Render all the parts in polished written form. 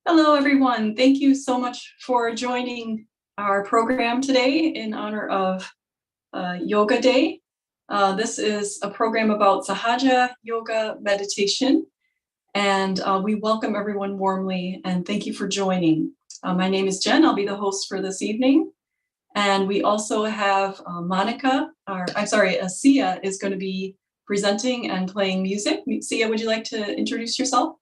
Hello, everyone. Thank you so much for joining our program today in honor of Yoga Day. This is a program about Sahaja Yoga meditation, and we welcome everyone warmly and thank you for joining. My name is Jen. I'll be the host for this evening. And we also have Sia is going to be presenting and playing music. Sia, would you like to introduce yourself?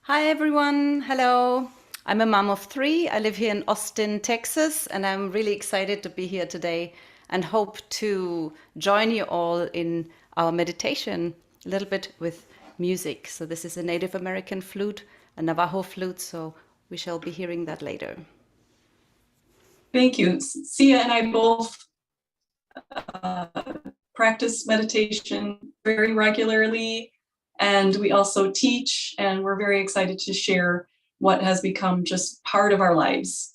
Hi everyone, hello. I'm a mom of 3. I live here in Austin, Texas, and I'm really excited to be here today and hope to join you all in our meditation a little bit with music. So this is a Native American flute, a Navajo flute, so we shall be hearing that later. Thank you. Sia and I both practice meditation very regularly, and we also teach, and we're very excited to share what has become just part of our lives.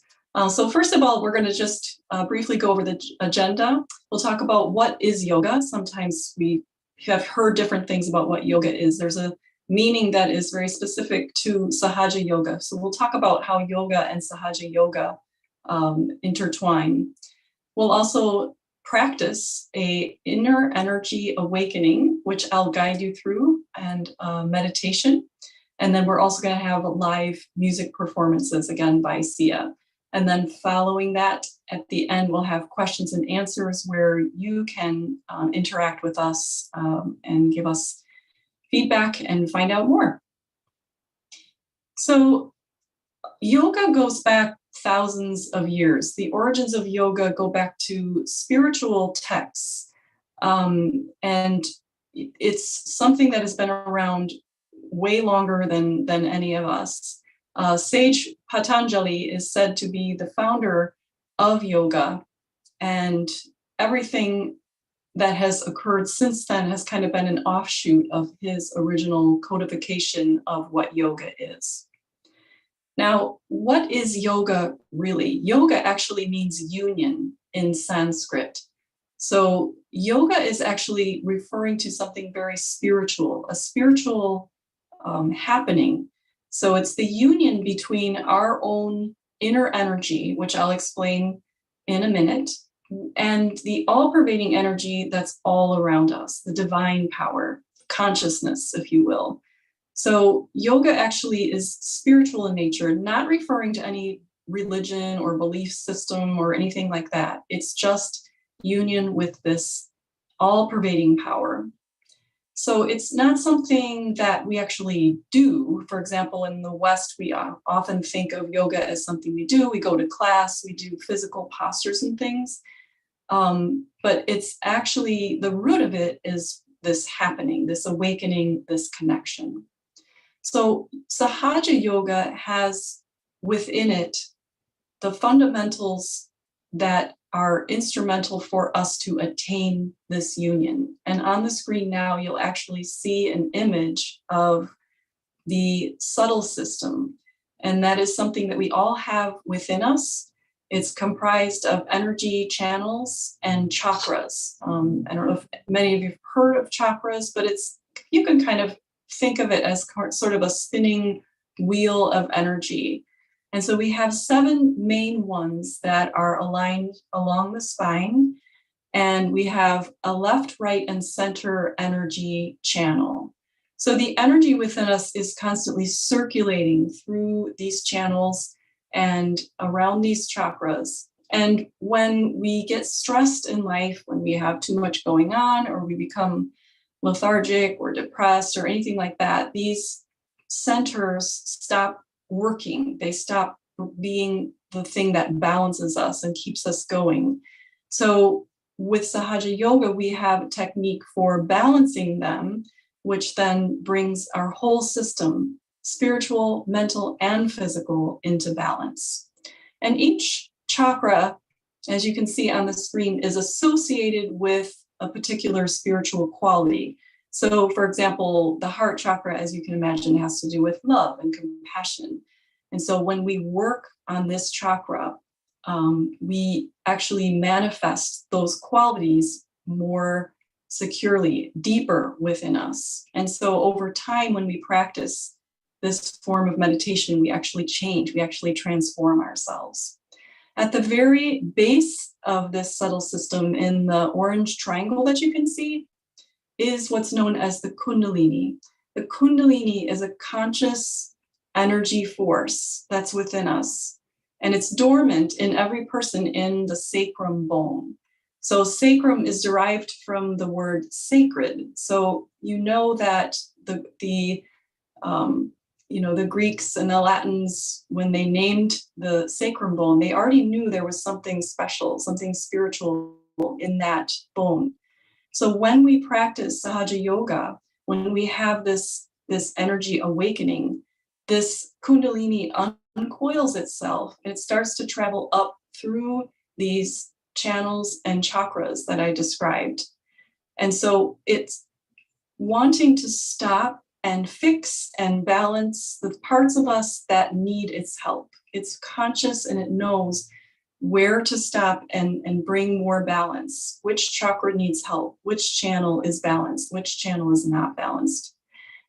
So first of all, we're going to just briefly go over the agenda. We'll talk about what is yoga. Sometimes we have heard different things about what yoga is. There's a meaning that is very specific to Sahaja Yoga. So we'll talk about how yoga and Sahaja Yoga intertwine. We'll also practice a inner energy awakening, which I'll guide you through, and meditation. And then we're also going to have live music performances again by Sia. And then following that, at the end, we'll have questions and answers where you can interact with us and give us feedback and find out more. So yoga goes back thousands of years. The origins of yoga go back to spiritual texts. And it's something that has been around way longer than any of us. Sage Patanjali is said to be the founder of yoga, and everything that has occurred since then has kind of been an offshoot of his original codification of what yoga is. Now, what is yoga really? Yoga actually means union in Sanskrit. So yoga is actually referring to something very spiritual, a spiritual happening. So it's the union between our own inner energy, which I'll explain in a minute, and the all-pervading energy that's all around us, the divine power, consciousness, if you will. So yoga actually is spiritual in nature, not referring to any religion or belief system or anything like that. It's just union with this all-pervading power. So it's not something that we actually do. For example, in the West, we often think of yoga as something we do. We go to class, we do physical postures and things. But it's actually, the root of it is this happening, this awakening, this connection. So Sahaja Yoga has within it the fundamentals that are instrumental for us to attain this union. And on the screen now, you'll actually see an image of the subtle system. And that is something that we all have within us. It's comprised of energy channels and chakras. I don't know if many of you have heard of chakras, but you can kind of think of it as sort of a spinning wheel of energy. And so we have 7 main ones that are aligned along the spine, and we have a left, right, and center energy channel. So the energy within us is constantly circulating through these channels and around these chakras. And when we get stressed in life, when we have too much going on, or we become lethargic or depressed or anything like that, these centers stop working. They stop being the thing that balances us and keeps us going. So with Sahaja Yoga, we have a technique for balancing them, which then brings our whole system, spiritual, mental, and physical, into balance. And each chakra, as you can see on the screen, is associated with a particular spiritual quality. So, for example, the heart chakra, as you can imagine, has to do with love and compassion. And so when we work on this chakra, we actually manifest those qualities more securely, deeper within us. And so over time, when we practice this form of meditation, we actually change, we actually transform ourselves. At the very base of this subtle system, in the orange triangle that you can see, is what's known as the Kundalini. The Kundalini is a conscious energy force that's within us, and it's dormant in every person in the sacrum bone. So sacrum is derived from the word sacred. So you know that the Greeks and the Latins, when they named the sacrum bone, they already knew there was something special, something spiritual in that bone. So when we practice Sahaja Yoga, when we have this energy awakening, this Kundalini uncoils itself and it starts to travel up through these channels and chakras that I described. And so it's wanting to stop and fix and balance the parts of us that need its help. It's conscious and it knows where to stop and bring more balance. Which chakra needs help? Which channel is balanced? Which channel is not balanced?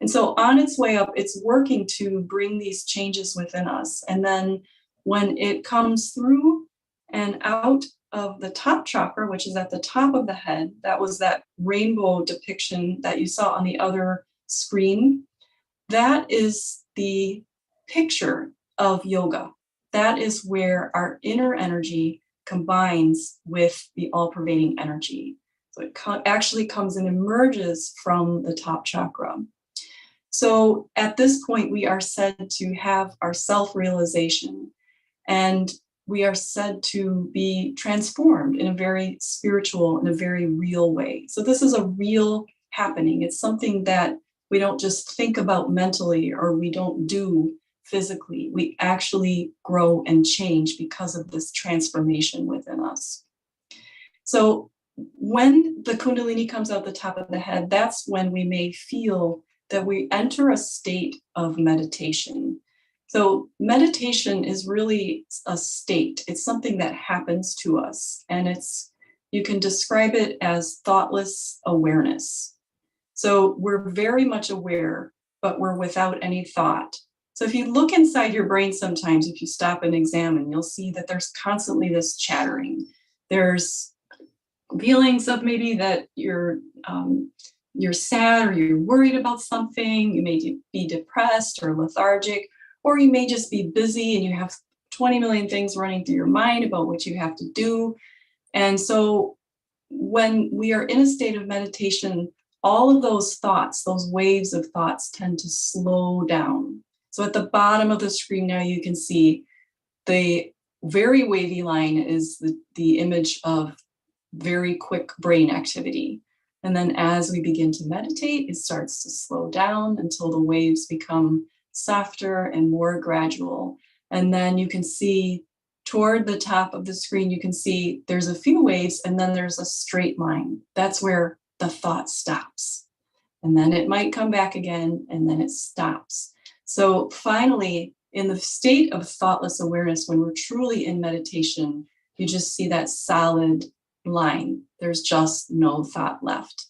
And so on its way up, it's working to bring these changes within us. And then when it comes through and out of the top chakra, which is at the top of the head, that was that rainbow depiction that you saw on the other screen, that is the picture of yoga. That is where our inner energy combines with the all-pervading energy. So it actually comes and emerges from the top chakra. So at this point, we are said to have our self-realization, and we are said to be transformed in a very spiritual, in a very real way. So this is a real happening. It's something that we don't just think about mentally, or we don't do physically. We actually grow and change because of this transformation within us. So when the Kundalini comes out the top of the head, that's when we may feel that we enter a state of meditation. So meditation is really a state. It's something that happens to us, and you can describe it as thoughtless awareness. So we're very much aware, but we're without any thought. So if you look inside your brain sometimes, if you stop and examine, you'll see that there's constantly this chattering. There's feelings of maybe that you're sad, or you're worried about something. You may be depressed or lethargic, or you may just be busy and you have 20 million things running through your mind about what you have to do. And so when we are in a state of meditation, all of those thoughts, those waves of thoughts, tend to slow down. So at the bottom of the screen now, you can see the very wavy line is the image of very quick brain activity. And then as we begin to meditate, it starts to slow down until the waves become softer and more gradual. And then you can see toward the top of the screen, you can see there's a few waves, and then there's a straight line. That's where the thought stops. And then it might come back again, and then it stops. So finally, in the state of thoughtless awareness, when we're truly in meditation, you just see that solid line. There's just no thought left.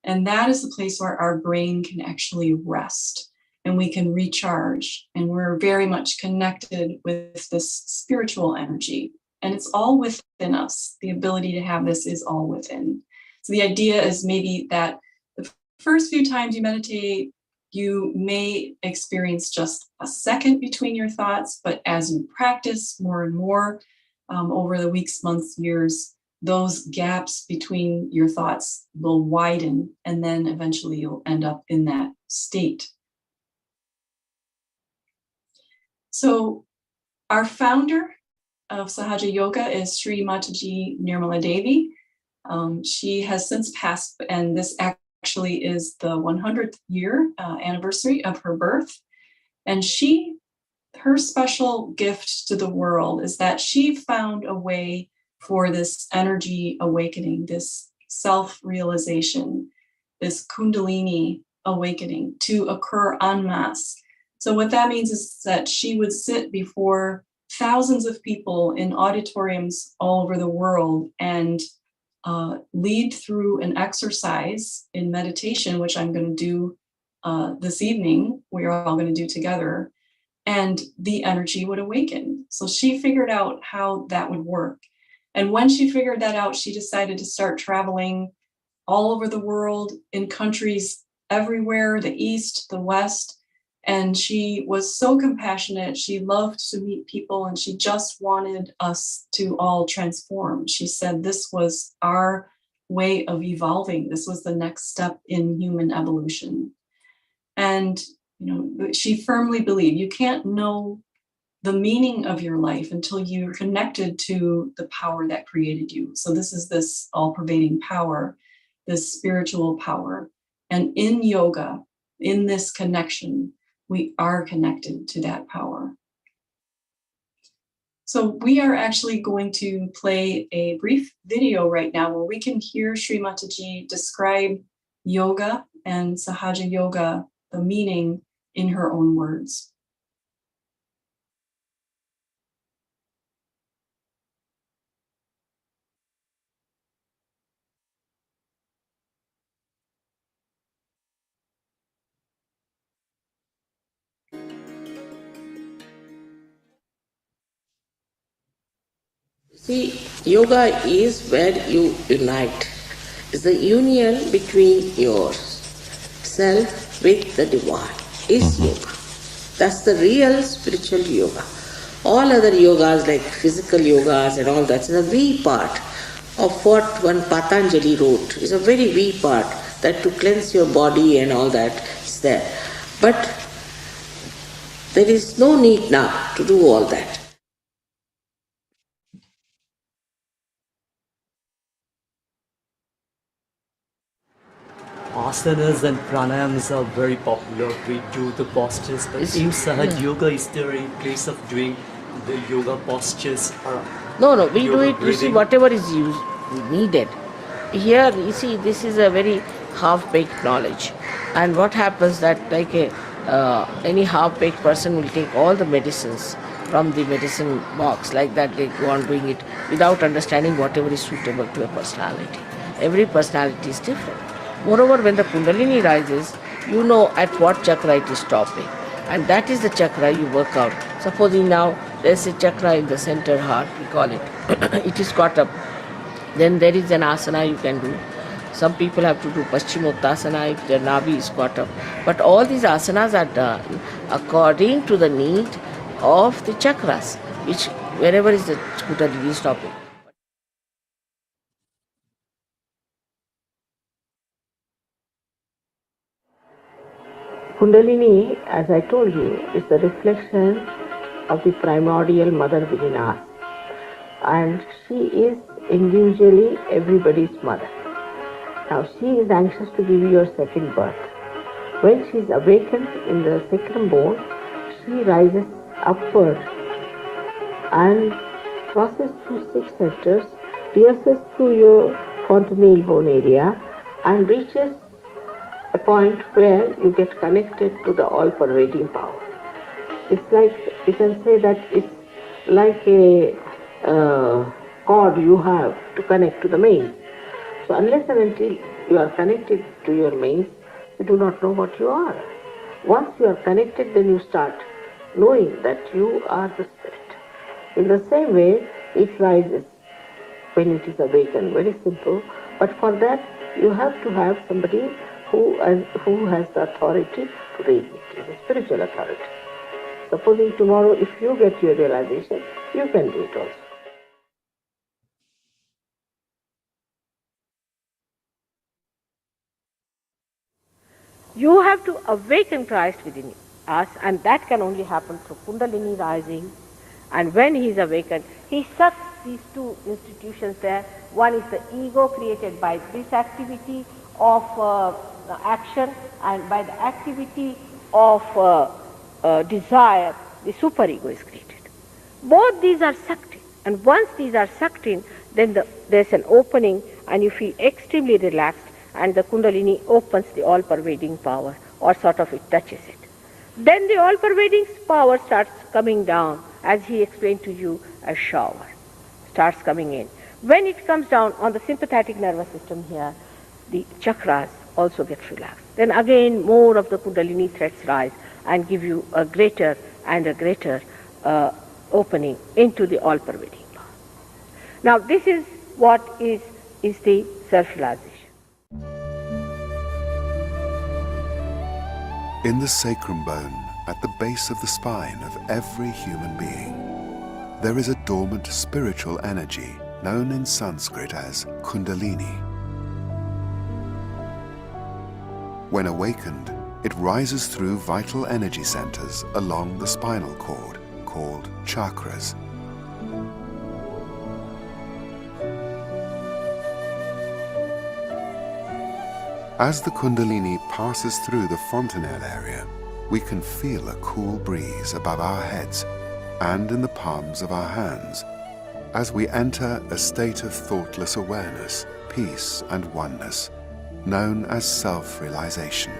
And that is the place where our brain can actually rest and we can recharge. And we're very much connected with this spiritual energy. And it's all within us. The ability to have this is all within. So the idea is maybe that the first few times you meditate, you may experience just a second between your thoughts, but as you practice more and more over the weeks, months, years, those gaps between your thoughts will widen, and then eventually you'll end up in that state. So our founder of Sahaja Yoga is Shri Mataji Nirmala Devi. She has since passed, and this actually is the 100th year anniversary of her birth. And her special gift to the world is that she found a way for this energy awakening, this self-realization, this Kundalini awakening to occur en masse. So what that means is that she would sit before thousands of people in auditoriums all over the world and lead through an exercise in meditation, which I'm going to do this evening, we're all going to do together, and the energy would awaken. So she figured out how that would work. And when she figured that out, she decided to start traveling all over the world, in countries everywhere, the East, the West. And she was so compassionate. She loved to meet people, and she just wanted us to all transform. She said this was our way of evolving. This was the next step in human evolution. And she firmly believed you can't know the meaning of your life until you're connected to the power that created you. So this is this all-pervading power, this spiritual power. And in yoga, in this connection, we are connected to that power. So we are actually going to play a brief video right now where we can hear Shri Mataji describe yoga and Sahaja Yoga, the meaning, in her own words. See, yoga is where you unite. It's the union between yourself with the divine. Is yoga. That's the real spiritual yoga. All other yogas like physical yogas and all that is a wee part of what one Patanjali wrote. It's a very wee part that to cleanse your body and all that is there. But there is no need now to do all that. Asanas and pranayams are very popular. We do the postures, but in Sahaja Yoga, is there a place of doing the yoga postures? No, we do it, breathing? you see, whatever is needed. Here, you see, this is a very half-baked knowledge. And what happens that like any half-baked person will take all the medicines from the medicine box, like that they go on doing it without understanding whatever is suitable to a personality. Every personality is different. Moreover, when the Kundalini rises, you know at what chakra it is stopping. And that is the chakra you work out. Supposing now there's a chakra in the center heart, we call it. It is caught up. Then there is an asana you can do. Some people have to do Paschimottanasana if their navi is caught up. But all these asanas are done according to the need of the chakras, which wherever is the Kundalini stopping. Kundalini, as I told you, is the reflection of the primordial mother within us. And she is individually everybody's mother. Now she is anxious to give you your second birth. When she is awakened in the second bone, she rises upward and crosses through 6 centers, pierces through your fontanelle bone area and reaches a point where you get connected to the all-pervading power. It's like, you can say that it's like a cord you have to connect to the mains. So unless and until you are connected to your mains, you do not know what you are. Once you are connected, then you start knowing that you are the spirit. In the same way, it rises when it is awakened. Very simple. But for that, you have to have somebody who has the authority to raise it. It's a spiritual authority. Supposing tomorrow, if you get your realization, you can do it also. You have to awaken Christ within us, and that can only happen through Kundalini rising. And when he is awakened, he sucks these two institutions there. One is the ego created by this activity of action, and by the activity of desire, the superego is created. Both these are sucked in, and once these are sucked in, then there's an opening and you feel extremely relaxed, and the Kundalini opens the all-pervading power, or sort of it touches it. Then the all-pervading power starts coming down, as he explained to you, a shower starts coming in. When it comes down on the sympathetic nervous system here, the chakras also get relaxed. Then again more of the Kundalini threads rise and give you a greater and a greater opening into the all-pervading power. Now this is what is the self-realization. In the sacrum bone, at the base of the spine of every human being, there is a dormant spiritual energy known in Sanskrit as Kundalini. When awakened, it rises through vital energy centers along the spinal cord, called chakras. As the Kundalini passes through the fontanelle area, we can feel a cool breeze above our heads and in the palms of our hands as we enter a state of thoughtless awareness, peace and oneness, known as self-realization.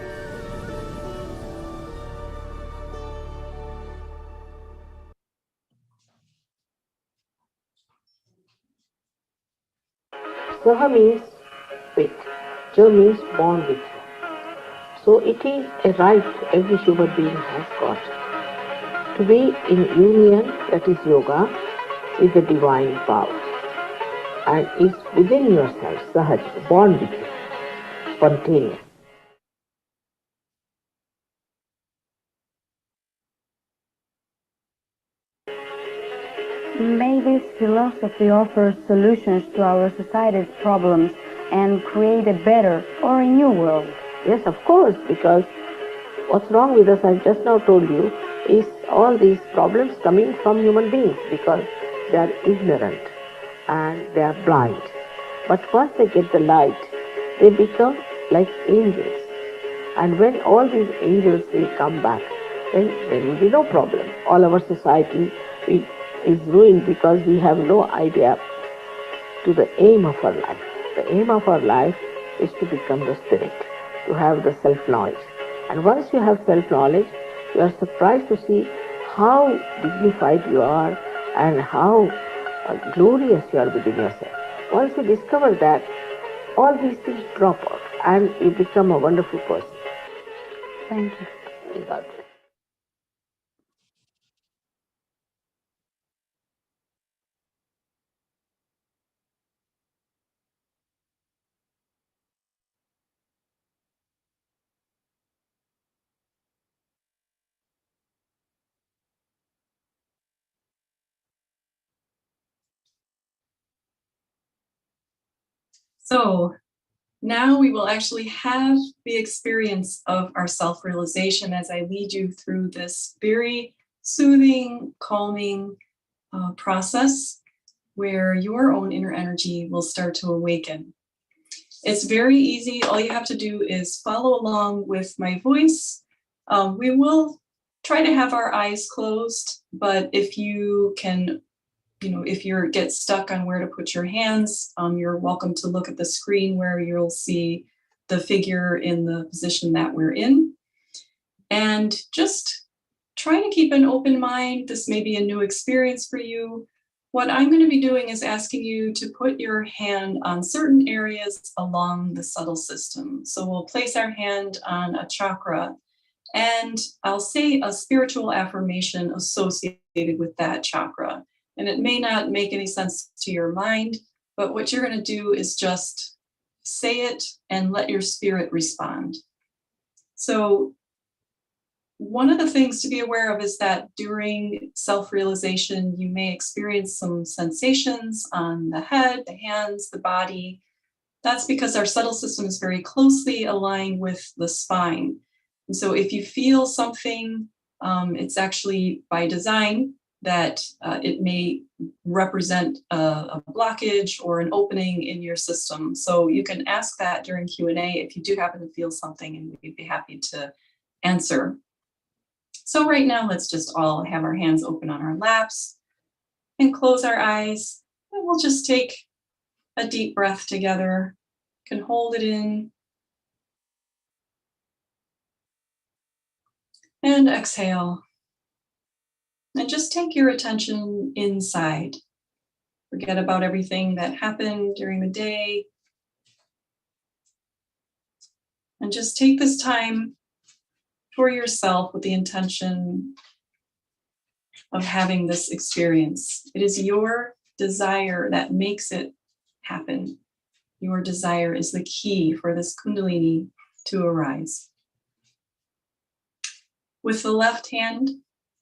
Saha means with, Jo means born with. So it is a right every human being has got to be in union, that is yoga, with the divine power. And is within yourself, Sahaja, born with you, spontaneous. May this philosophy offer solutions to our society's problems and create a better or a new world. Yes, of course, because what's wrong with us, I just now told you, is all these problems coming from human beings because they are ignorant and they are blind. But once they get the light, they become like angels. And when all these angels will come back, then there will be no problem. All our society is ruined because we have no idea to the aim of our life. The aim of our life is to become the spirit, to have the self-knowledge. And once you have self-knowledge, you are surprised to see how dignified you are and how glorious you are within yourself. Once you discover that, all these things drop out and you become a wonderful person. Thank you. God. So now we will actually have the experience of our self-realization as I lead you through this very soothing, calming process where your own inner energy will start to awaken. It's very easy. All you have to do is follow along with my voice. We will try to have our eyes closed, but if you can, if you get stuck on where to put your hands, you're welcome to look at the screen where you'll see the figure in the position that we're in. And just try to keep an open mind. This may be a new experience for you. What I'm going to be doing is asking you to put your hand on certain areas along the subtle system. So we'll place our hand on a chakra, and I'll say a spiritual affirmation associated with that chakra. And it may not make any sense to your mind, but what you're going to do is just say it and let your spirit respond. So one of the things to be aware of is that during self-realization, you may experience some sensations on the head, the hands, the body. That's because our subtle system is very closely aligned with the spine. And so if you feel something, it's actually by design that it may represent a blockage or an opening in your system. So you can ask that during Q&A if you do happen to feel something, and we'd be happy to answer. So right now, let's just all have our hands open on our laps and close our eyes. And we'll just take a deep breath together. You can hold it in and exhale. And just take your attention inside. Forget about everything that happened during the day. And just take this time for yourself with the intention of having this experience. It is your desire that makes it happen. Your desire is the key for this Kundalini to arise. With the left hand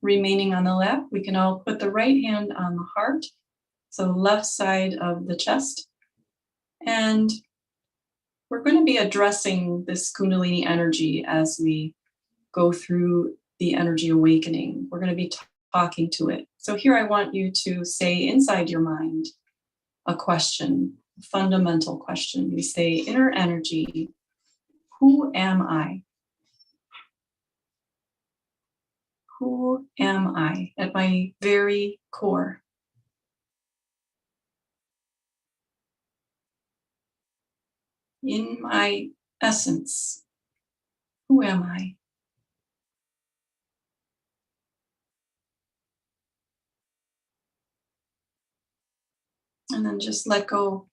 remaining on the left, we can all put the right hand on the heart, so left side of the chest. And we're going to be addressing this Kundalini energy as we go through the energy awakening. We're going to be talking to it. So here I want you to say inside your mind a question, a fundamental question. We say, inner energy, who am I? Who am I at my very core? In my essence, who am I? And then just let go.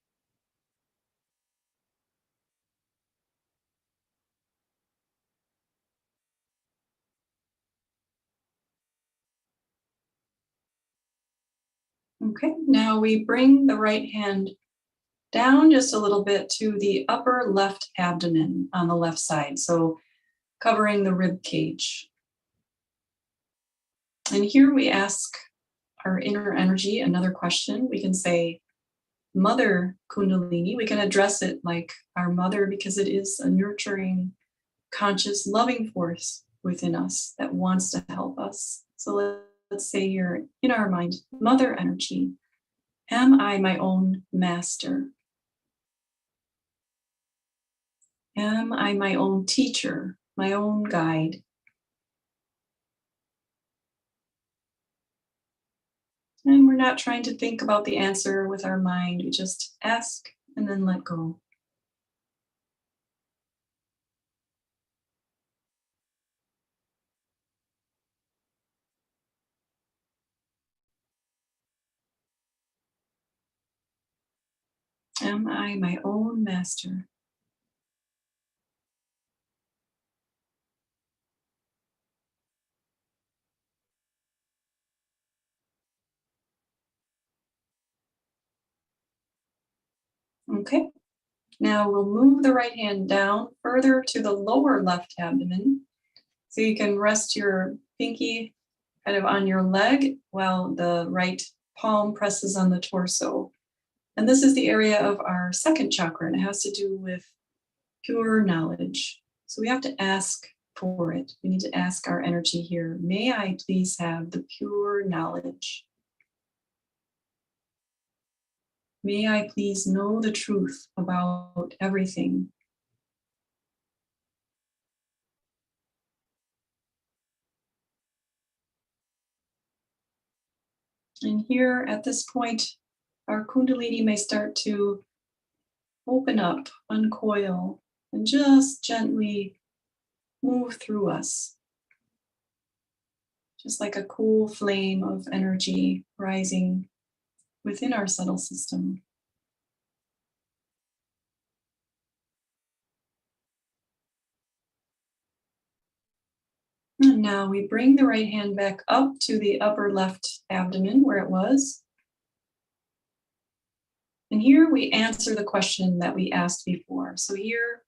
Okay, now we bring the right hand down just a little bit to the upper left abdomen on the left side, so covering the rib cage. And here we ask our inner energy another question. We can say, Mother Kundalini. We can address it like our mother because it is a nurturing, conscious, loving force within us that wants to help us. So let's say you're in our mind, Mother energy. Am I my own master? Am I my own teacher, my own guide? And we're not trying to think about the answer with our mind. We just ask and then let go. Am I my own master? Okay. Now we'll move the right hand down further to the lower left abdomen. So you can rest your pinky kind of on your leg while the right palm presses on the torso. And this is the area of our second chakra, and it has to do with pure knowledge. So we have to ask for it. We need to ask our energy here. May I please have the pure knowledge? May I please know the truth about everything? And here at this point, our Kundalini may start to open up, uncoil, and just gently move through us. Just like a cool flame of energy rising within our subtle system. And now we bring the right hand back up to the upper left abdomen where it was. And here we answer the question that we asked before. So here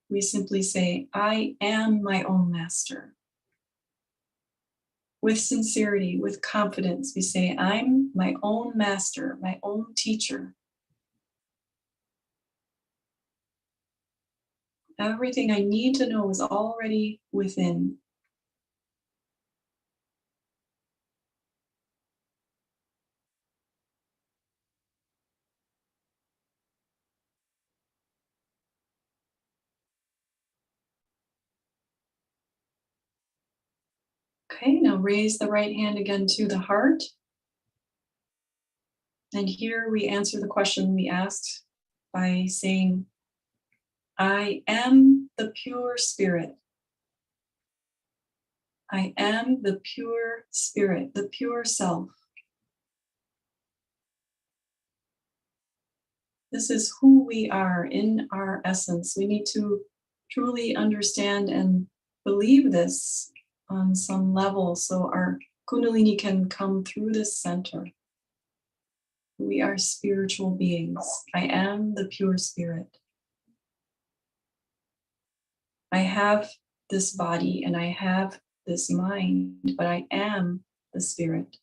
we simply say, I am my own master. With sincerity, with confidence, we say, I'm my own master, my own teacher. Everything I need to know is already within. Okay, now raise the right hand again to the heart. And here we answer the question we asked by saying, I am the pure spirit. I am the pure spirit, the pure self. This is who we are in our essence. We need to truly understand and believe this on some level so our Kundalini can come through this center. We are spiritual beings. I am the pure spirit. I have this body and I have this mind, but I am the spirit.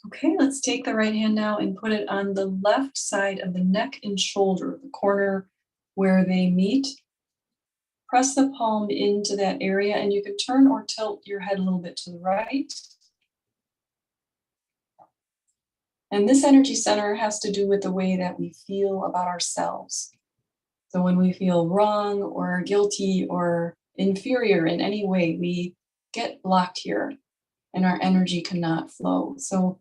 Okay, let's take the right hand now and put it on the left side of the neck and shoulder, the corner where they meet. Press the palm into that area, and you can turn or tilt your head a little bit to the right. And this energy center has to do with the way that we feel about ourselves. So when we feel wrong or guilty or inferior in any way, we get blocked here and our energy cannot flow. So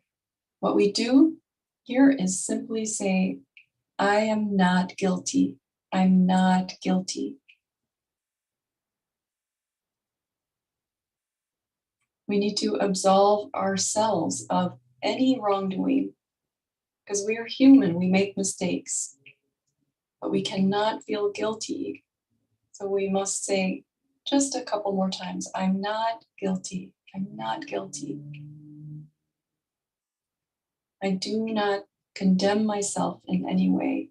what we do here is simply say, I am not guilty. I'm not guilty. We need to absolve ourselves of any wrongdoing because we are human, we make mistakes, but we cannot feel guilty. So we must say just a couple more times, I'm not guilty. I'm not guilty. I do not condemn myself in any way.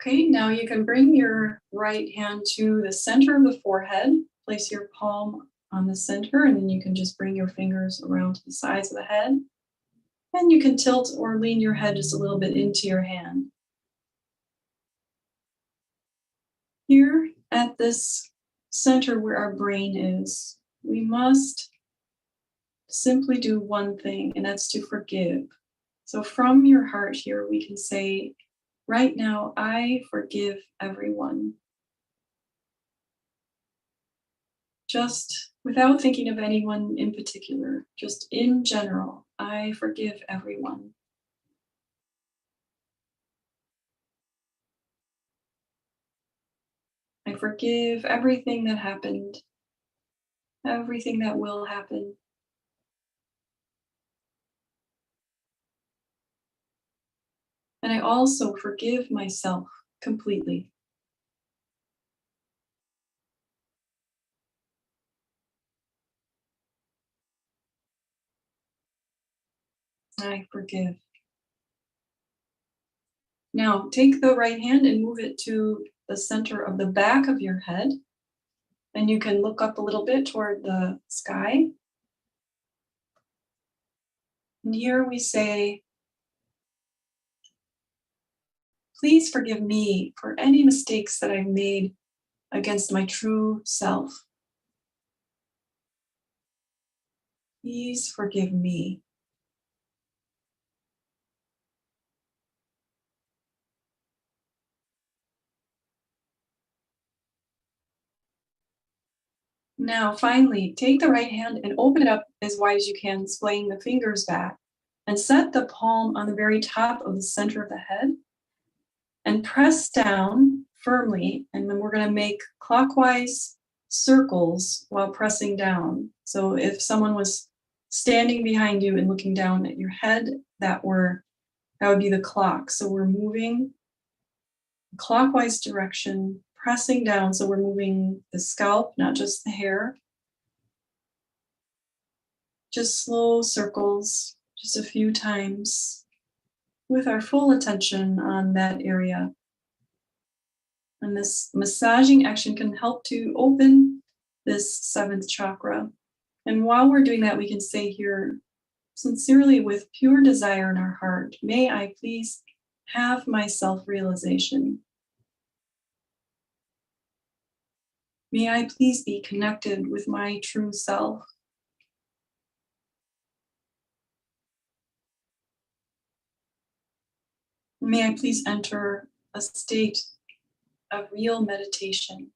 Okay, now you can bring your right hand to the center of the forehead. Place your palm on the center, and then you can just bring your fingers around to the sides of the head. And you can tilt or lean your head just a little bit into your hand. Here at this center where our brain is, we must simply do one thing, and that's to forgive. So from your heart here, we can say, right now, I forgive everyone. Just without thinking of anyone in particular, just in general, I forgive everyone. I forgive everything that happened, everything that will happen. And I also forgive myself completely. I forgive. Now take the right hand and move it to the center of the back of your head. And you can look up a little bit toward the sky. And here we say, please forgive me for any mistakes that I've made against my true self. Please forgive me. Now, finally, take the right hand and open it up as wide as you can, splaying the fingers back, and set the palm on the very top of the center of the head, and press down firmly, and then we're going to make clockwise circles while pressing down. So if someone was standing behind you and looking down at your head, that would be the clock. So we're moving clockwise direction, pressing down. So we're moving the scalp, not just the hair. Just slow circles, just a few times, with our full attention on that area. And this massaging action can help to open this seventh chakra. And while we're doing that, we can say here, sincerely with pure desire in our heart, may I please have my self-realization. May I please be connected with my true self. May I please enter a state of real meditation.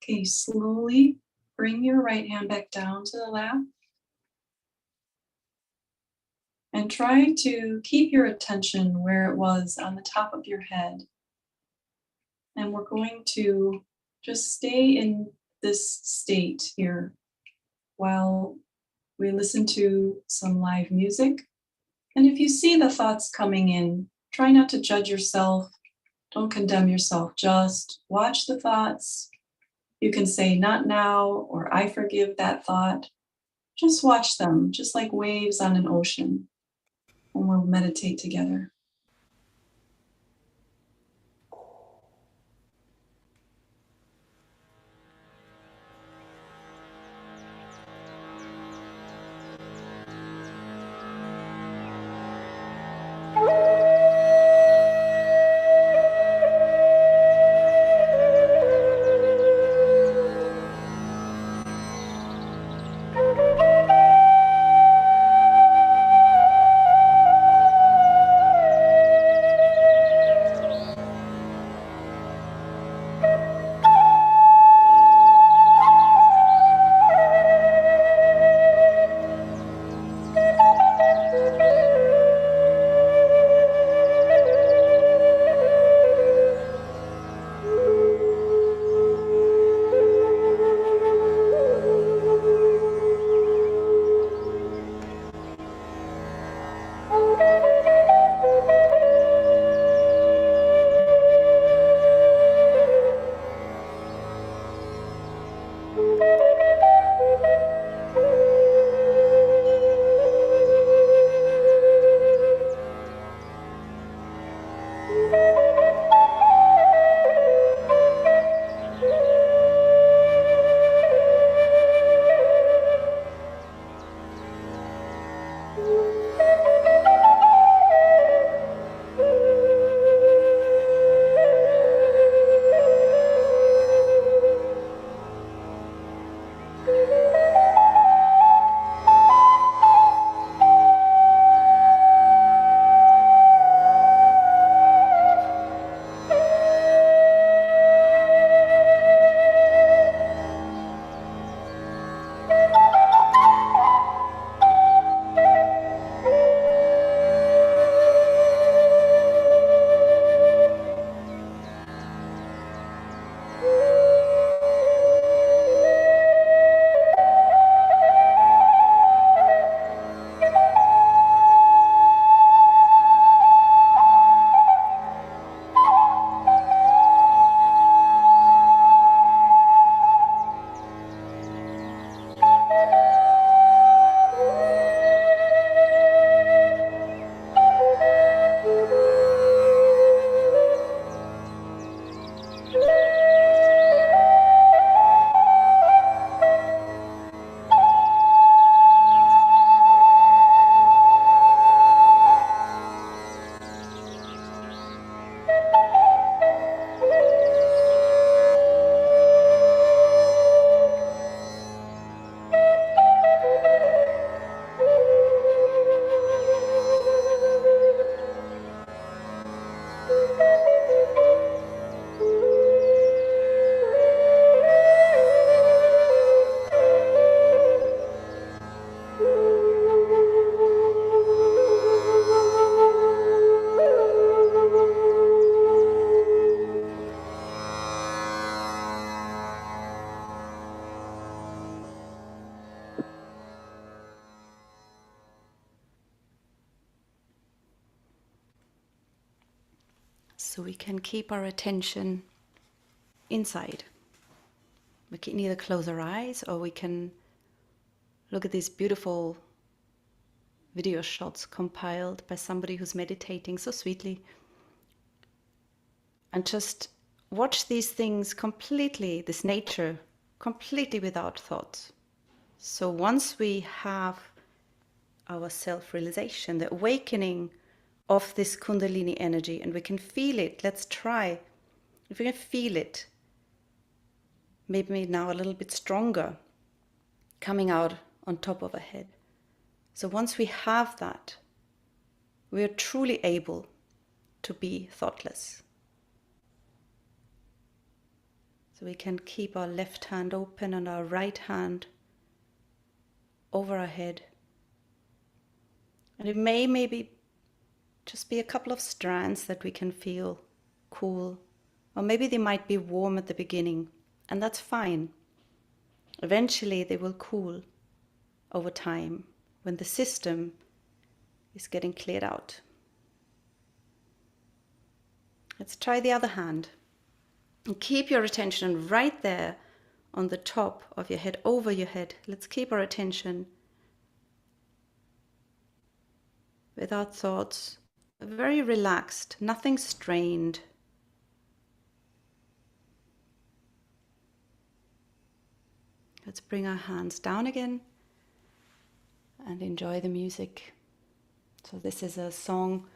Okay, slowly bring your right hand back down to the lap. And try to keep your attention where it was on the top of your head. And we're going to just stay in this state here while we listen to some live music. And if you see the thoughts coming in, try not to judge yourself. Don't condemn yourself. Just watch the thoughts. You can say, not now, or I forgive that thought. Just watch them, just like waves on an ocean. And we'll meditate together. So we can keep our attention inside. We can either close our eyes or we can look at these beautiful video shots compiled by somebody who's meditating so sweetly. And just watch these things completely, this nature, completely without thoughts. So once we have our self-realization, the awakening of this Kundalini energy, and we can feel it, let's try. If we can feel it, maybe now a little bit stronger, coming out on top of our head. So once we have that, we are truly able to be thoughtless. So we can keep our left hand open and our right hand over our head. And it may maybe just be a couple of strands that we can feel cool. Or maybe they might be warm at the beginning, and that's fine. Eventually they will cool over time when the system is getting cleared out. Let's try the other hand. And keep your attention right there on the top of your head, over your head. Let's keep our attention without thoughts, very relaxed, nothing strained. Let's bring our hands down again and enjoy the music. So this is a song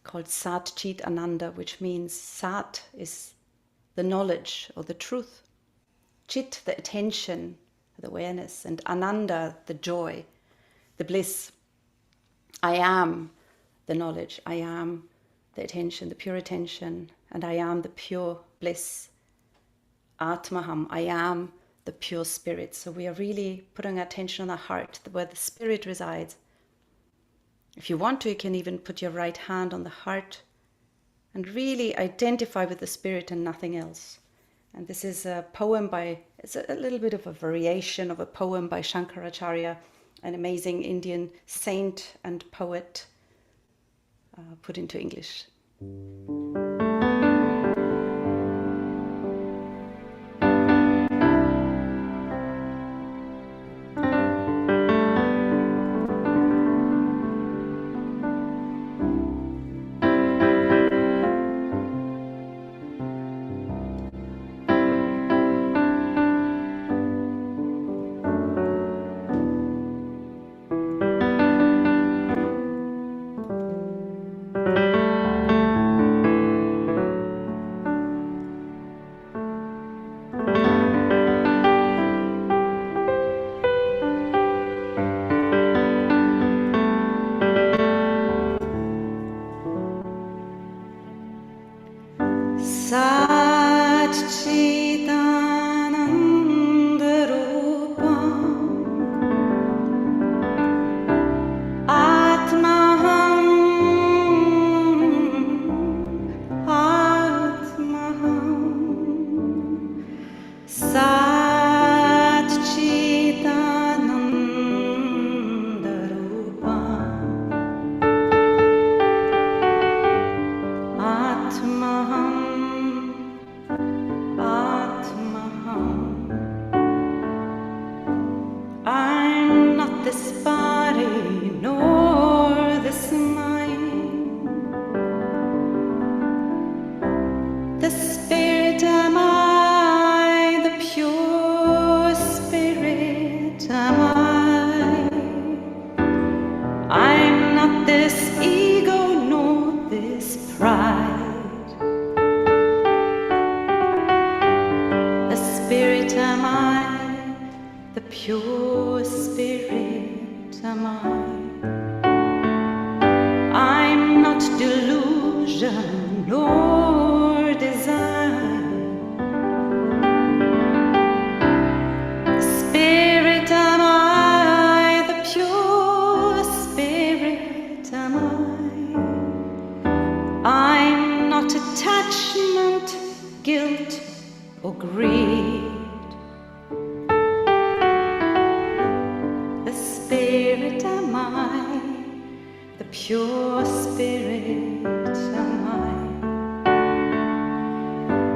called Sat Chit Ananda, which means Sat is the knowledge or the truth, Chit, the attention, the awareness, and Ananda, the joy, the bliss. I am the knowledge, I am the attention, the pure attention, and I am the pure bliss. Atmaham, I am the pure spirit. So we are really putting our attention on the heart, where the spirit resides. If you want to, you can even put your right hand on the heart and really identify with the spirit and nothing else. And this is a poem it's a little bit of a variation of a poem by Shankaracharya, an amazing Indian saint and poet, put into English. Sat Chit Ananda Rupam Atmaham Atmaham Sat Chit Ananda Rupam Atmaham I'm not this body, nor this mind. The spirit am I, the pure spirit am I. I'm not this ego, nor this pride. The spirit am I, the pure spirit am I. I'm not delusion nor desire. The spirit am I, the pure spirit am I. I'm not attachment, guilt or greed. Spirit am I, the pure spirit am I.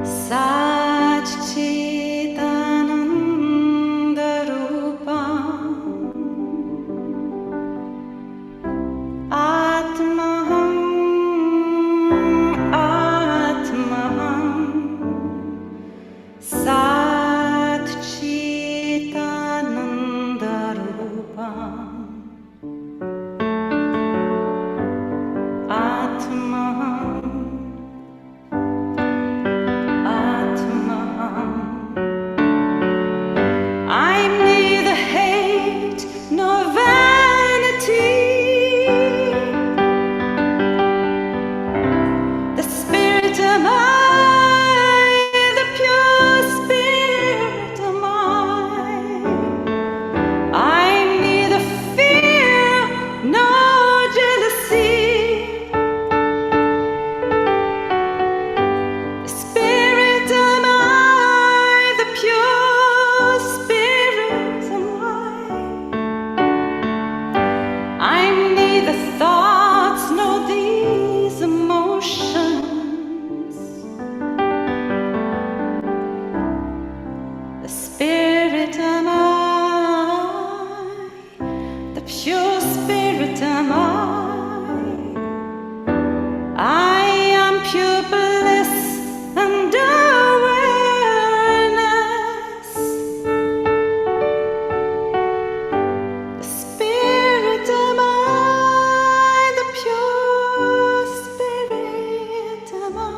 Sat Chit Ananda Rupam Atmaham Atmaham Sat Chit Ananda Rupam Atmaham pure bliss and awareness. The spirit am I, the pure spirit am I.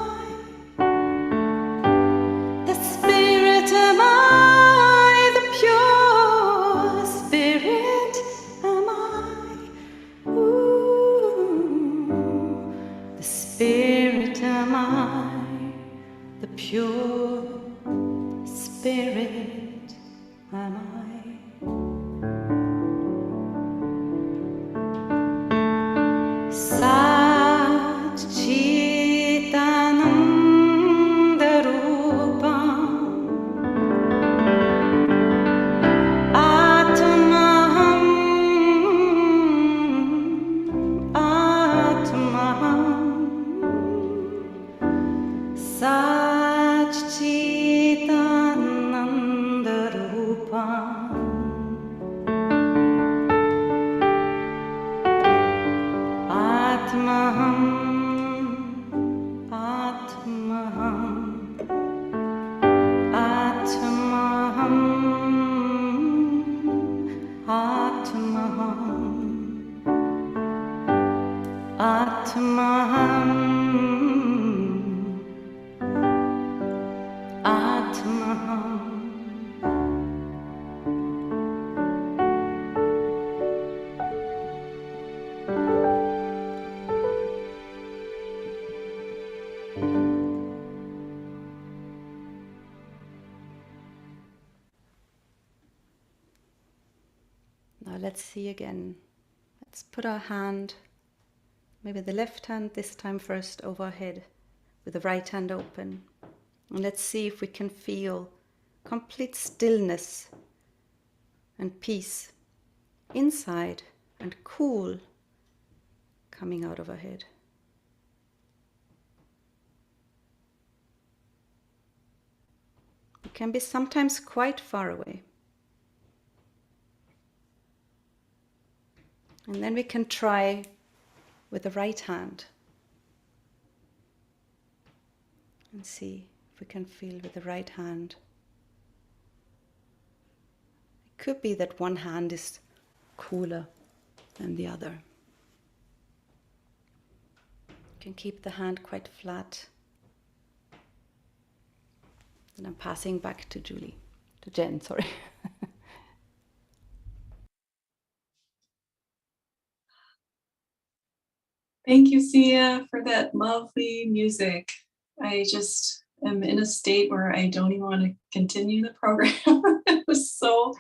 The spirit am I, the pure spirit am I. Ooh, the spirit am I, the pure spirit am I. Sat Chitananda Rupam Atmaham Atmaham Sat Chitananda Rupam Atmaham Atmaham Atmaham Atmaham Atmaham Atmaham. Now let's see again. Let's put our hand, maybe the left hand this time first over our head, with the right hand open. And let's see if we can feel complete stillness and peace inside and cool coming out of our head. It can be sometimes quite far away. And then we can try with the right hand and see if we can feel with the right hand. It could be that one hand is cooler than the other. You can keep the hand quite flat. And I'm passing back to Jen, sorry. Thank you, Sia, for that lovely music. I just am in a state where I don't even want to continue the program. It was so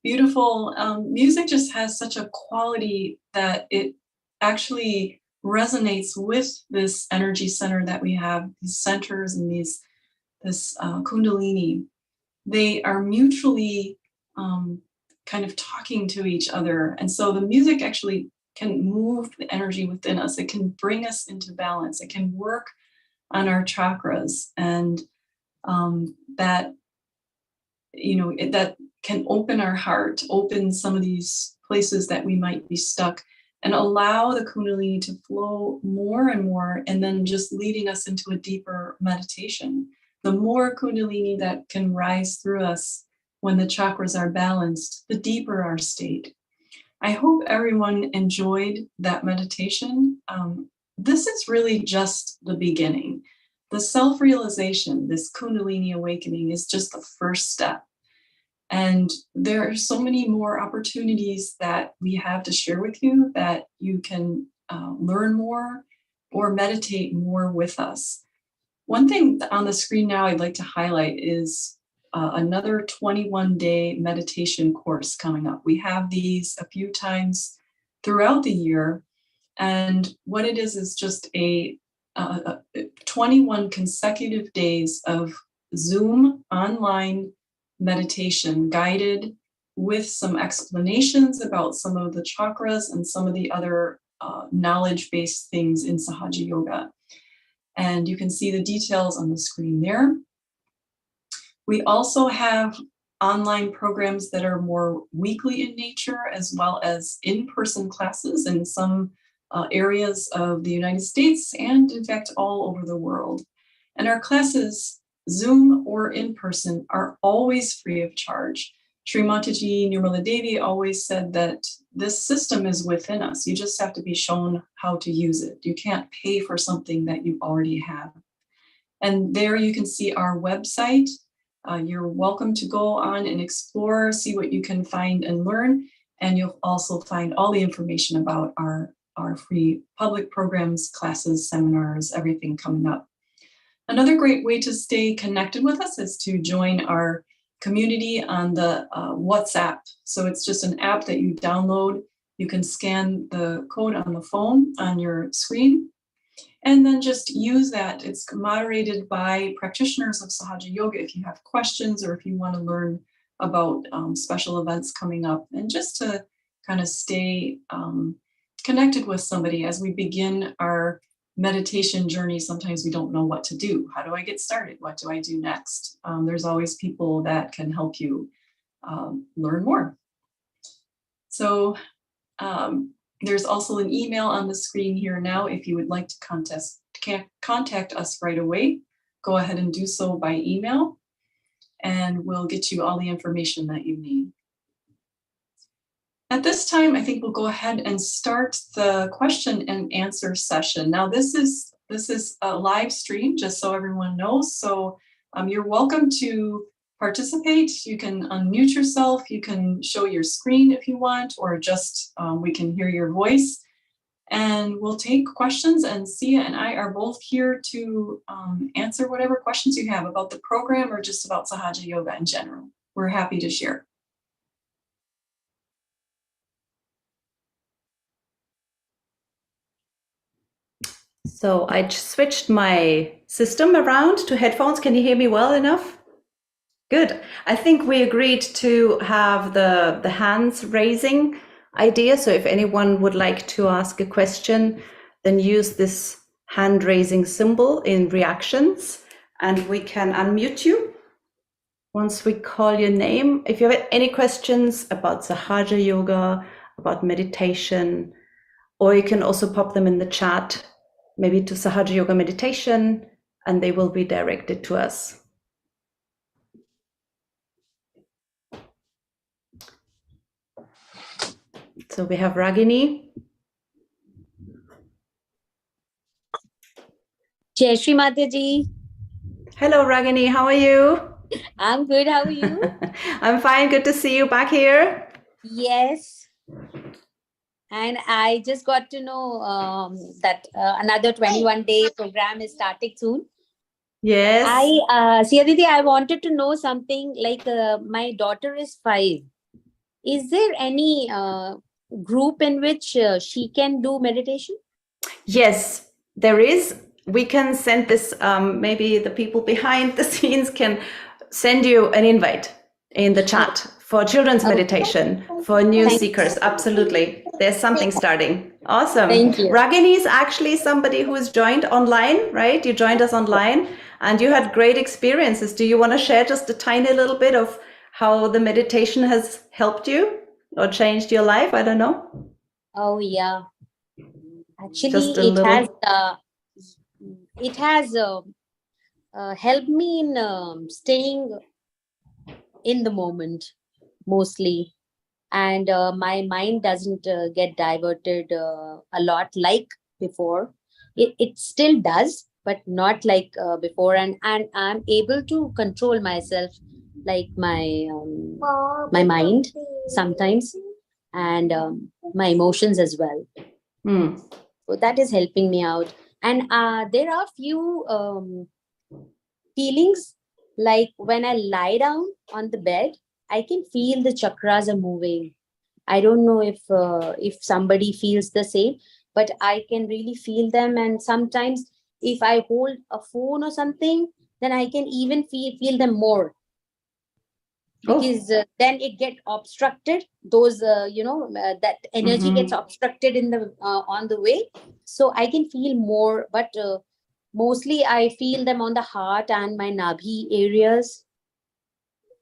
beautiful. Music just has such a quality that it actually resonates with this energy center that we have, these centers and this Kundalini. They are mutually kind of talking to each other. And so the music actually can move the energy within us. It can bring us into balance. It can work on our chakras, and that can open our heart, open some of these places that we might be stuck, and allow the Kundalini to flow more and more, and then just leading us into a deeper meditation. The more Kundalini that can rise through us when the chakras are balanced, the deeper our state. I hope everyone enjoyed that meditation. This is really just the beginning. The self-realization, this Kundalini awakening, is just the first step. And there are so many more opportunities that we have to share with you, that you can learn more or meditate more with us. One thing on the screen now I'd like to highlight is another 21-day meditation course coming up. We have these a few times throughout the year, and what it is just a 21 consecutive days of Zoom online meditation, guided with some explanations about some of the chakras and some of the other knowledge-based things in Sahaja Yoga. And you can see the details on the screen there. We also have online programs that are more weekly in nature, as well as in-person classes, and some areas of the United States and, in fact, all over the world. And our classes, Zoom or in person, are always free of charge. Shri Mataji Nirmala Devi always said that this system is within us. You just have to be shown how to use it. You can't pay for something that you already have. And there you can see our website. You're welcome to go on and explore, see what you can find and learn. And you'll also find all the information about our free public programs, classes, seminars, everything coming up. Another great way to stay connected with us is to join our community on the WhatsApp. So it's just an app that you download. You can scan the code on the phone on your screen and then just use that. It's moderated by practitioners of Sahaja Yoga if you have questions or if you want to learn about special events coming up, and just to kind of stay connected with somebody as we begin our meditation journey. Sometimes we don't know what to do. How do I get started? What do I do next? There's always people that can help you learn more. So there's also an email on the screen here now. If you would like to contact us right away, go ahead and do so by email, and we'll get you all the information that you need. At this time, I think we'll go ahead and start the question and answer session. Now, this is a live stream, just so everyone knows. So you're welcome to participate. You can unmute yourself. You can show your screen if you want, or just we can hear your voice. And we'll take questions, and Sia and I are both here to answer whatever questions you have about the program or just about Sahaja Yoga in general. We're happy to share. So I switched my system around to headphones. Can you hear me well enough? Good. I think we agreed to have the hands raising idea. So if anyone would like to ask a question, then use this hand raising symbol in reactions, and we can unmute you once we call your name. If you have any questions about Sahaja Yoga, about meditation, or you can also pop them in the chat, maybe to Sahaja Yoga Meditation, and they will be directed to us. So we have Ragini. Jai Shri Mataji. Hello, Ragini. How are you? I'm good. How are you? I'm fine. Good to see you back here. Yes. And I just got to know that another 21-day program is starting soon. Yes. Siyaditi, I wanted to know something like my daughter is 5. Is there any group in which she can do meditation? Yes, there is. We can send this, maybe the people behind the scenes can send you an invite in the chat for children's meditation, for new seekers. Absolutely. There's something starting. Awesome. Thank you. Ragini is actually somebody who has joined online, right? You joined us online and you had great experiences. Do you want to share just a tiny little bit of how the meditation has helped you or changed your life? I don't know. Oh, yeah. Actually, it has helped me in staying in the moment mostly, and my mind doesn't get diverted a lot like before. It still does, but not like before, and I'm able to control myself, like my mind sometimes, and my emotions as well. So that is helping me out. And there are few feelings, like when I lie down on the bed, I can feel the chakras are moving. I don't know if somebody feels the same, but I can really feel them. And sometimes if I hold a phone or something, then I can even feel them more. Because then it gets obstructed. Those, that energy gets obstructed in the on the way. So I can feel more, but mostly I feel them on the heart and my nabhi areas.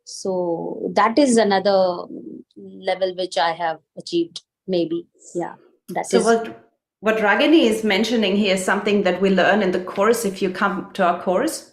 So that is another level which I have achieved, maybe. Yeah, that so is. what Ragini is mentioning here is something that we learn in the course. If you come to our course,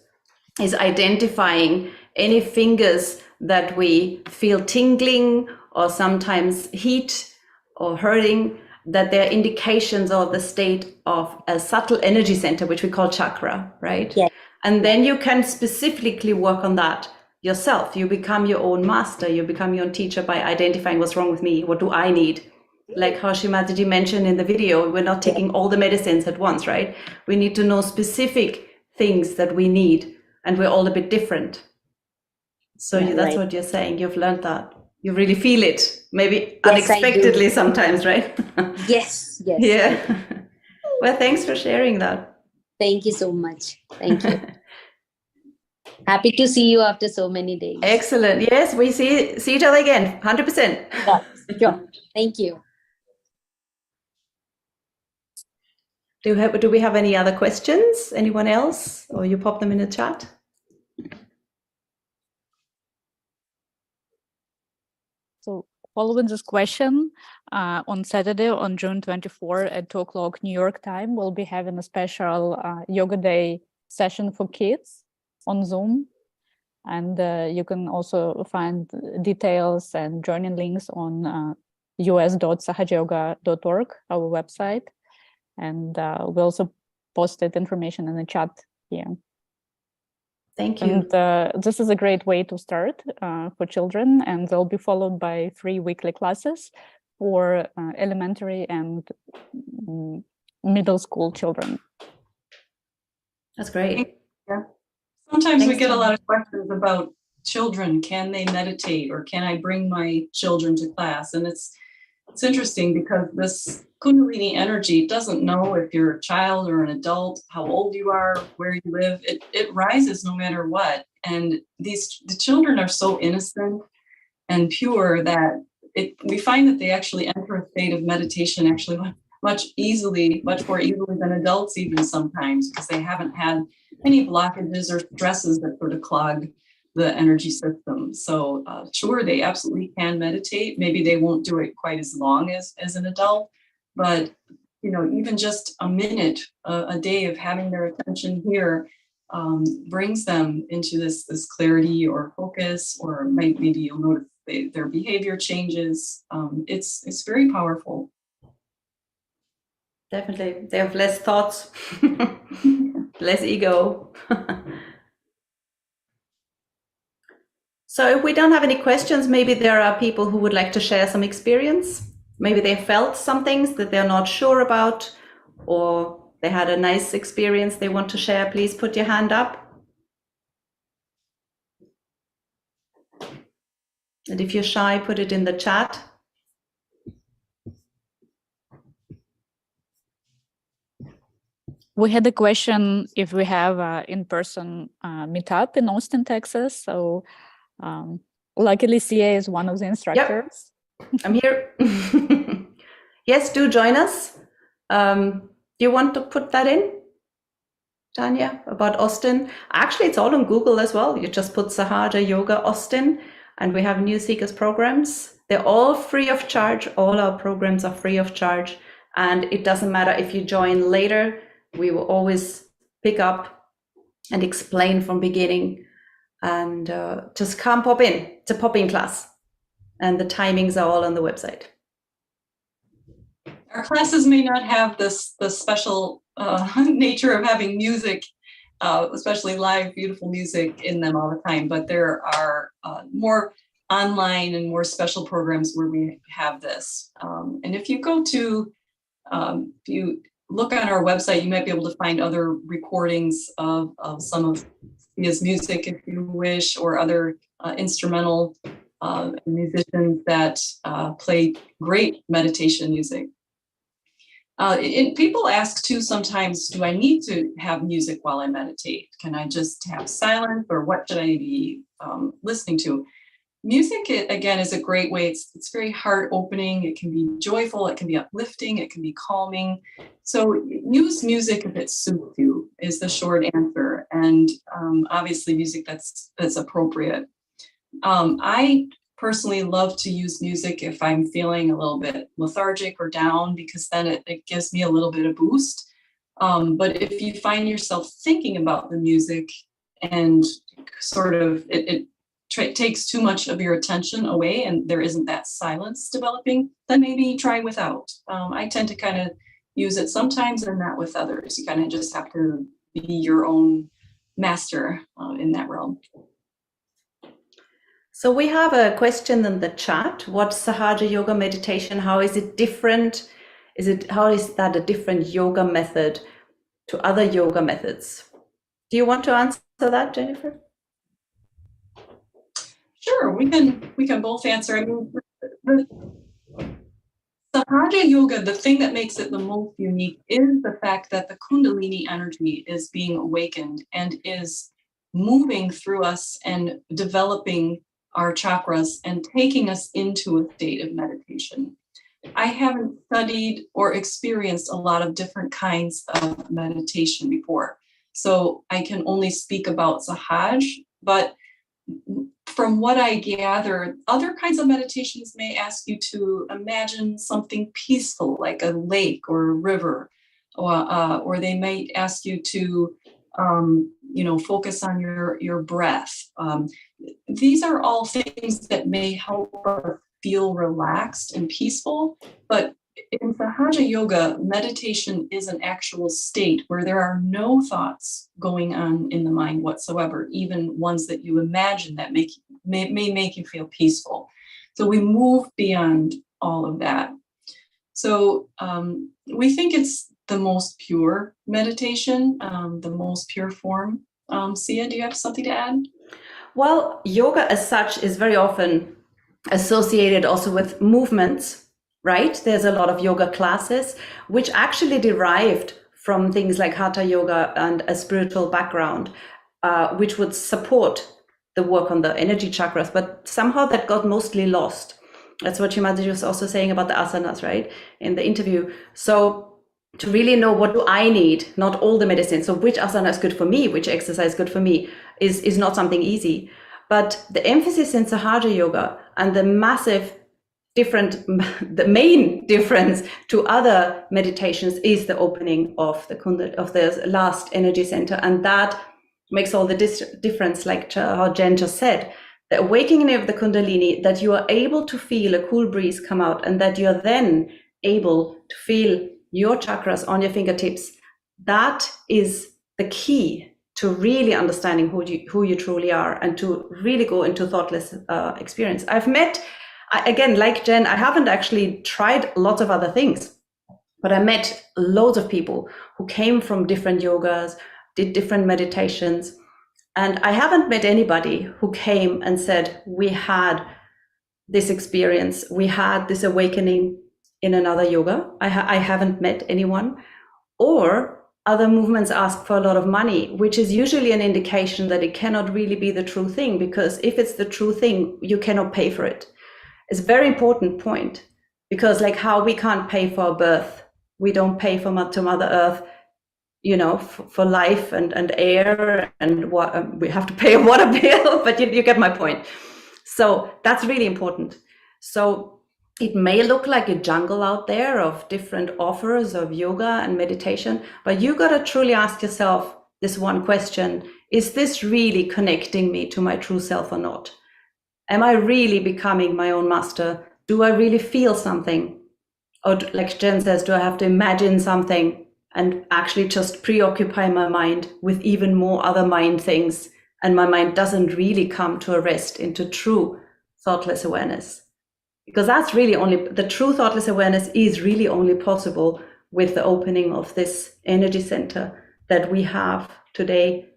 is identifying any fingers that we feel tingling or sometimes heat or hurting, that they're indications of the state of a subtle energy center, which we call chakra, right? Yes. And then you can specifically work on that yourself. You become your own master. You become your own teacher by identifying what's wrong with me. What do I need? Like how Shri Mataji mentioned in the video, we're not taking all the medicines at once, right? We need to know specific things that we need, and we're all a bit different. So that's what you're saying. You've learned that. You really feel it, maybe unexpectedly sometimes, right? Yes. Yeah. Well, thanks for sharing that. Thank you so much. Thank you. Happy to see you after so many days. Excellent. Yes, we see each other again, 100%. Yeah, sure. Thank you. Do we have any other questions? Anyone else? Or you pop them in the chat? So following this question, on Saturday, on June 24 at 2 o'clock New York time, we'll be having a special Yoga Day session for kids on Zoom. And you can also find details and joining links on us.sahajayoga.org, our website. And we also posted information in the chat here. Thank you. And this is a great way to start for children, and they'll be followed by 3 weekly classes for elementary and middle school children. That's great. Yeah. Sometimes we get a lot of questions about children. Can they meditate, or can I bring my children to class? And it's interesting because this Kundalini energy doesn't know if you're a child or an adult, how old you are, where you live. It rises no matter what. And the children are so innocent and pure that we find that they actually enter a state of meditation actually much more easily than adults even sometimes, because they haven't had any blockages or stresses that sort of clog the energy system. So sure, they absolutely can meditate. Maybe they won't do it quite as long as an adult, but even just a minute a day of having their attention here brings them into this clarity or focus, or maybe you'll notice their behavior changes. It's very powerful. Definitely. They have less thoughts, less ego. So if we don't have any questions, maybe there are people who would like to share some experience. Maybe they felt some things that they're not sure about, or they had a nice experience they want to share. Please put your hand up. And if you're shy, put it in the chat. We had a question if we have an in-person meetup in Austin, Texas. So luckily, CA is one of the instructors. Yep. I'm here. Yes, do join us. Do you want to put that in, Tanya, about Austin? Actually, it's all on Google as well. You just put Sahaja Yoga Austin, and we have new seekers programs. They're all free of charge. All our programs are free of charge. And it doesn't matter if you join later. We will always pick up and explain from beginning, and just come pop in. It's a pop-in class, and the timings are all on the website. Our classes may not have the special nature of having music, especially live, beautiful music in them all the time, but there are more online and more special programs where we have this. And if you go to, if you look on our website, you might be able to find other recordings of some of Sia's music, if you wish, or other instrumental musicians that play great meditation music. People ask too sometimes, do I need to have music while I meditate? Can I just have silence, or what should I be listening to? Music, again, is a great way. It's very heart opening. It can be joyful. It can be uplifting. It can be calming. So use music if it suits you is the short answer. And obviously music that's appropriate. I personally love to use music if I'm feeling a little bit lethargic or down, because then it gives me a little bit of boost. But if you find yourself thinking about the music and sort of it takes too much of your attention away and there isn't that silence developing, then maybe try without. I tend to kind of use it sometimes and not with others. You kind of just have to be your own master in that realm. So we have a question in the chat. What's Sahaja Yoga meditation? How is it different? How is that a different yoga method to other yoga methods? Do you want to answer that, Jennifer? Sure, we can both answer. I mean, the Sahaja Yoga, the thing that makes it the most unique is the fact that the Kundalini energy is being awakened and is moving through us and developing our chakras and taking us into a state of meditation. I haven't studied or experienced a lot of different kinds of meditation before, so I can only speak about Sahaj, but from what I gather, other kinds of meditations may ask you to imagine something peaceful like a lake or a river, or they might ask you to focus on your breath. These are all things that may help us feel relaxed and peaceful, but in Sahaja Yoga, meditation is an actual state where there are no thoughts going on in the mind whatsoever, even ones that you imagine that may make you feel peaceful. So we move beyond all of that. So we think it's the most pure meditation, the most pure form. Sia, do you have something to add? Well, yoga as such is very often associated also with movements, right? There's a lot of yoga classes which actually derived from things like Hatha yoga and a spiritual background, which would support the work on the energy chakras, but somehow that got mostly lost. That's what Mataji was also saying about the asanas, right, in the interview. So to really know what do I need, not all the medicine, so which asana is good for me, which exercise is good for me, is not something easy. But the emphasis in Sahaja Yoga and the main difference to other meditations is the opening of the last energy center, and that makes all the difference, like how Jen just said. The awakening of the Kundalini, that you are able to feel a cool breeze come out, and that you're then able to feel your chakras on your fingertips. That is the key to really understanding who you truly are, and to really go into thoughtless experience. I've met, again, like Jen, I haven't actually tried lots of other things, but I met loads of people who came from different yogas, did different meditations. And I haven't met anybody who came and said, we had this experience, we had this awakening in another yoga. I haven't met anyone. Or other movements ask for a lot of money, which is usually an indication that it cannot really be the true thing, because if it's the true thing, you cannot pay for it. It's a very important point, because like how we can't pay for birth, we don't pay to Mother Earth, for life and air, and we have to pay a water bill, but you get my point. So that's really important. So it may look like a jungle out there of different offers of yoga and meditation, but you got to truly ask yourself this one question: is this really connecting me to my true self or not? Am I really becoming my own master? Do I really feel something? Or like Jen says, do I have to imagine something and actually just preoccupy my mind with even more other mind things, and my mind doesn't really come to a rest into true thoughtless awareness? Because that's really the true thoughtless awareness is really only possible with the opening of this energy center that we have today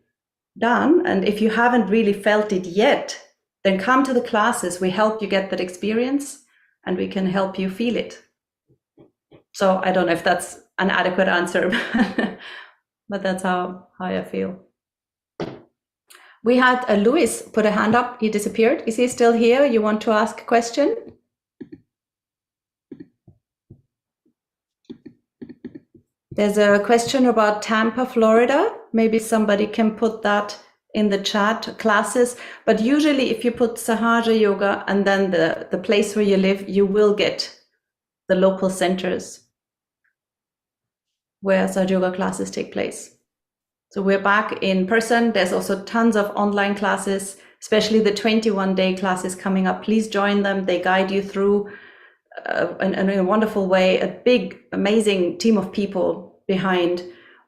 done. And if you haven't really felt it yet, then come to the classes. We help you get that experience, and we can help you feel it. So I don't know if that's an adequate answer, but that's how I feel. We had Louis put a hand up. He disappeared. Is he still here? You want to ask a question? There's a question about Tampa, Florida. Maybe somebody can put that in the chat classes, but usually if you put Sahaja Yoga and then the place where you live, you will get the local centers where Sahaja Yoga classes take place. So we're back in person. There's also tons of online classes, especially the 21-day classes coming up. Please join them. They guide you through in a wonderful way, a big, amazing team of people behind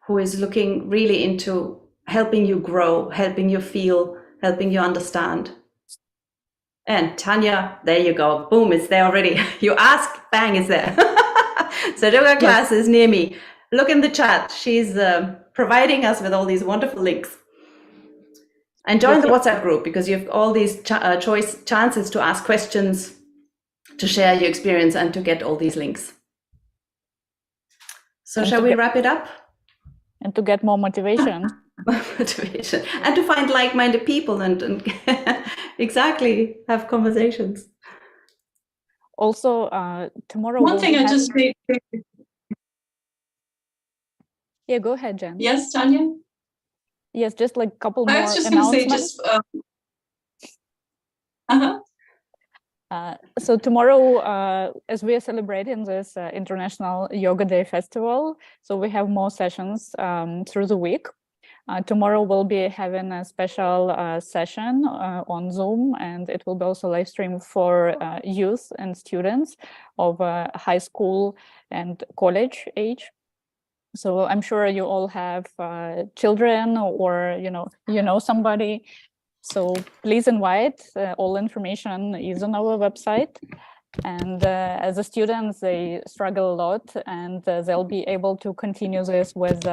who is looking really into helping you grow, helping you feel, helping you understand. And Tanya, there you go. Boom, it's there already. You ask, bang, it's there. So yoga classes near me. Look in the chat. She's providing us with all these wonderful links. And join the WhatsApp group because you have all these chances to ask questions, to share your experience, and to get all these links. So and shall we wrap it up? And to get more motivation. Motivation. And to find like-minded people and exactly have conversations. Also, tomorrow. One thing I just made. Yeah, go ahead, Jen. Yes, Tanya? Yes, just like a couple more announcements. I was just going to say, so tomorrow, as we are celebrating this International Yoga Day Festival, so we have more sessions through the week. Tomorrow we'll be having a special session on Zoom, and it will be also live streamed for youth and students of high school and college age. So I'm sure you all have children, or you know somebody. So please invite. All information is on our website. And as the students, they struggle a lot, and they'll be able to continue this with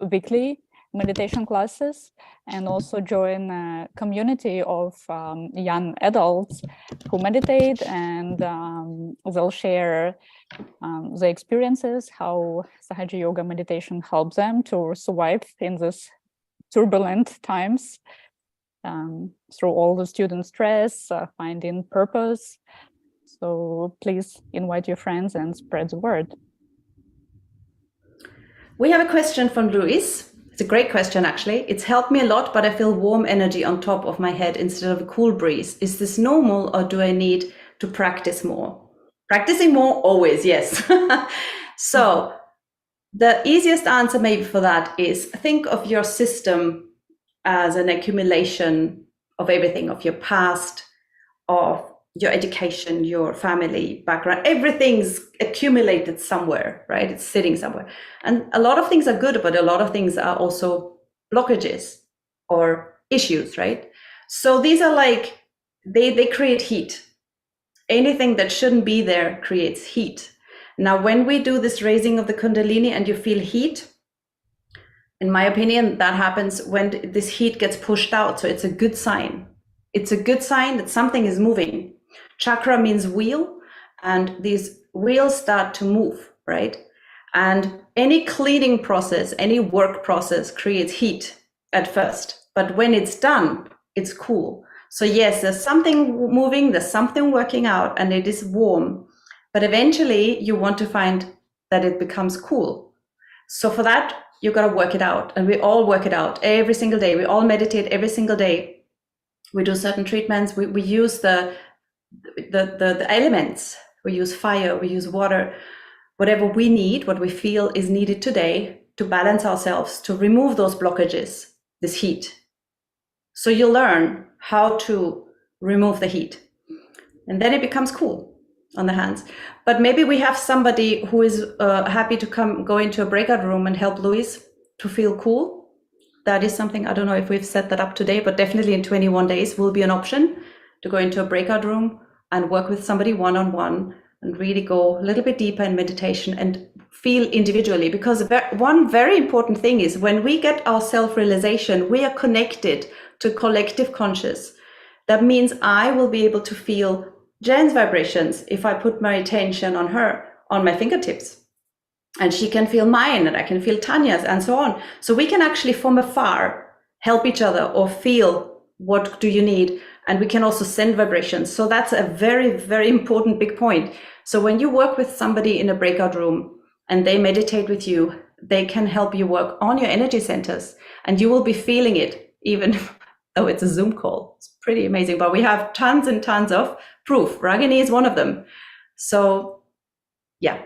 weekly meditation classes, and also join a community of young adults who meditate, and they'll share their experiences, how Sahaja Yoga meditation helps them to survive in these turbulent times, through all the student stress, finding purpose. So please invite your friends and spread the word. We have a question from Luis. It's a great question, actually. It's helped me a lot, but I feel warm energy on top of my head instead of a cool breeze. Is this normal, or do I need to practice more? Practicing more, always, yes. So the easiest answer maybe for that is think of your system as an accumulation of everything, of your past, of your education, your family background. Everything's accumulated somewhere, right? It's sitting somewhere. And a lot of things are good, but a lot of things are also blockages or issues, right? So these are like, they create heat. Anything that shouldn't be there creates heat. Now, when we do this raising of the Kundalini and you feel heat, in my opinion, that happens when this heat gets pushed out. So it's a good sign. It's a good sign that something is moving. Chakra means wheel, and these wheels start to move, right? And any cleaning process, any work process creates heat at first, but when it's done, it's cool. So yes, there's something moving, there's something working out, and it is warm, but eventually you want to find that it becomes cool. So for that, you got to work it out, and we all work it out every single day. We all meditate every single day. We do certain treatments. We use the elements. We use fire, we use water, whatever we need, what we feel is needed today to balance ourselves, to remove those blockages, this heat. So you learn how to remove the heat, and then it becomes cool on the hands. But maybe we have somebody who is happy to go into a breakout room and help Luis to feel cool. That is something, I don't know if we've set that up today, but definitely in 21 days will be an option to go into a breakout room and work with somebody one-on-one and really go a little bit deeper in meditation and feel individually. Because one very important thing is when we get our self-realization, we are connected to collective conscious. That means I will be able to feel Jen's vibrations if I put my attention on her, on my fingertips. And she can feel mine, and I can feel Tanya's, and so on. So we can actually from afar help each other or feel what do you need. And we can also send vibrations. So that's a very, very important big point. So when you work with somebody in a breakout room and they meditate with you, they can help you work on your energy centers, and you will be feeling it even Oh, it's a Zoom call. It's pretty amazing. But we have tons and tons of proof. Ragini is one of them. So yeah,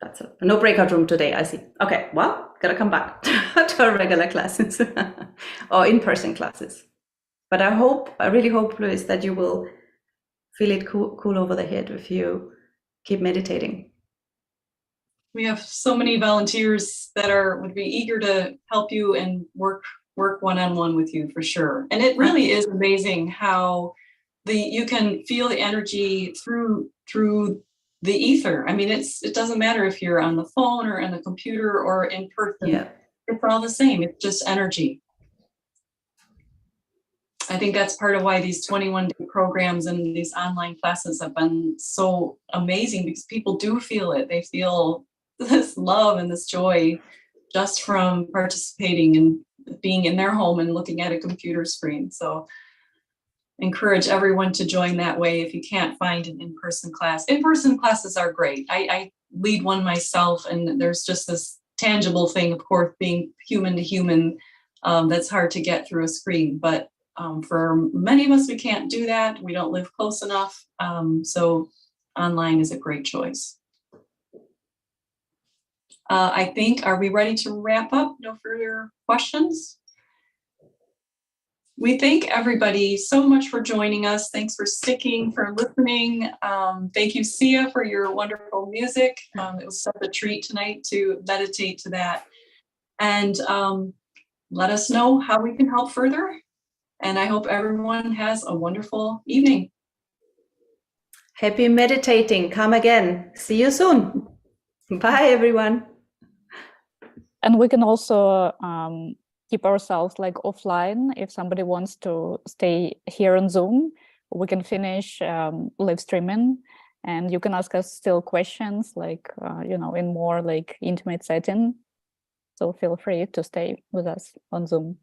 that's it. No breakout room today, I see. Okay, well, gotta come back to our regular classes or in-person classes. But I really hope, Luis, that you will feel it cool over the head if you keep meditating. We have so many volunteers that would be eager to help you and work one-on-one with you for sure. And it really is amazing how you can feel the energy through the ether. I mean, it doesn't matter if you're on the phone or on the computer or in person. Yeah. It's all the same. It's just energy. I think that's part of why these 21-day programs and these online classes have been so amazing, because people do feel it. They feel this love and this joy just from participating and being in their home and looking at a computer screen. So encourage everyone to join that way if you can't find an in-person class. In-person classes are great. I lead one myself, and there's just this tangible thing, of course, being human to human, that's hard to get through a screen. But for many of us, we can't do that. We don't live close enough. So online is a great choice. I think, are we ready to wrap up? No further questions? We thank everybody so much for joining us. Thanks for sticking, for listening. Thank you, Sia, for your wonderful music. It was such a treat tonight to meditate to that. And let us know how we can help further. And I hope everyone has a wonderful evening. Happy meditating. Come again. See you soon. Bye, everyone. And we can also keep ourselves like offline. If somebody wants to stay here on Zoom, we can finish live streaming, and you can ask us still questions, like in more like intimate setting. So feel free to stay with us on Zoom.